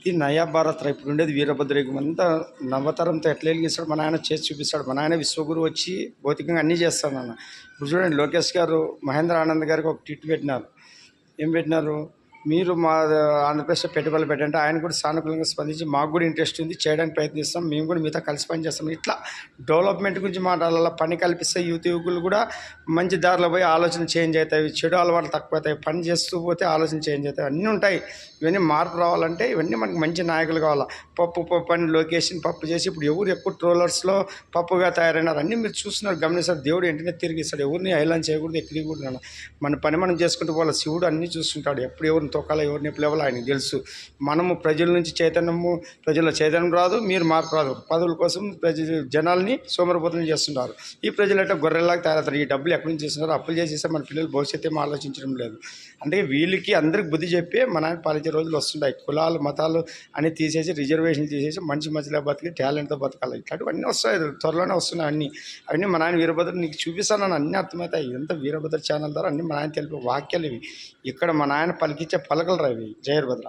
ఇది నయా భారత్ రా. ఇప్పుడు ఉండేది వీరభద్ర యుగం అంతా నవతరంతో ఎట్లా వెలిగిస్తాడు మన ఆయన చేసి చూపిస్తాడు. మన ఆయన విశ్వగురు వచ్చి భౌతికంగా అన్నీ చేస్తాడు నాన్న. ఇప్పుడు చూడండి లోకేష్ గారు మహేంద్ర ఆనంద్ గారికి ఒక ట్వీట్ పెట్టినారు. ఏం పెట్టినారు? మీరు మా ఆంధ్రప్రదేశ్లో పెట్టుబడులు పెట్టంటే ఆయన కూడా సానుకూలంగా స్పందించి మాకు కూడా ఇంట్రెస్ట్ ఉంది, చేయడానికి ప్రయత్నిస్తాం, మేము కూడా మీతో కలిసి పని చేస్తాం. ఇట్లా డెవలప్మెంట్ గురించి మాట్లాడాల. పని కల్పిస్తే యువకులు కూడా మంచి దారిలో పోయి ఆలోచన చేంజ్ అవుతాయి, చెడు అలవాట్లు తక్కువ అవుతాయి, పని చేస్తూ పోతే ఆలోచన చేంజ్ అవుతాయి, అన్నీ ఉంటాయి. ఇవన్నీ మార్పు రావాలంటే ఇవన్నీ మనకి మంచి నాయకులు కావాలా. పప్పు అని లొకేషన్ పప్పు చేసి ఇప్పుడు ఎవరు ఎక్కువ ట్రోలర్స్లో పప్పుగా తయారైనారు. అన్నీ మీరు చూస్తున్నారు, గమనిస్తారు. దేవుడు వెంటనే తిరిగిస్తాడు. ఎవరిని ఐలాన్ చేయకూడదు, ఎక్కకూడదు. మన పని మనం చేసుకుంటూ పోవాలి. శివుడు అన్నీ చూస్తుంటాడు. ఎప్పుడు ఎవరిని తొక్కాలో ఎవరిని ఎప్పుడు లేవాలో ఆయనకు తెలుసు. మనము ప్రజల నుంచి ప్రజల్లో చైతన్యం రాదు, మీరు మార్పు రాదు. పదవుల కోసం జనాల్ని సోమరిపోతులు చేస్తుంటారు. ఈ ప్రజలు అంటే గొర్రెల్లాగా తయారవుతారు. ఈ డబ్బులు ఎక్కడి నుంచి చేస్తున్నారు? అప్పులు చేసేస్తే మన పిల్లలు భవిష్యత్తు ఏమో ఆలోచించడం లేదు. అంటే వీళ్ళకి అందరికి బుద్ధి చెప్పి మన ఆయన పాలించే రోజులు వస్తుంటాయి. కులాలు మతాలు అని తీసేసి రిజర్వేషన్ తీసేసి మనిషి మధ్యలో బతికి టాలెంట్తో బతకాలి. ఇట్లాంటివన్నీ వస్తాయి, త్వరలోనే వస్తున్నాయి అన్నీ. అవన్నీ మన ఆయన వీరభద్ర నీకు చూపిస్తానని అన్నీ అర్థమవుతాయి. ఇదంతా వీరభద్ర ఛానల్ ద్వారా అన్నీ మన ఆయన తెలిపే వాక్యాలు ఇవి. ఇక్కడ మన ఆయన పలికించే పలకలు రా ఇవి. జయ వీరభద్ర.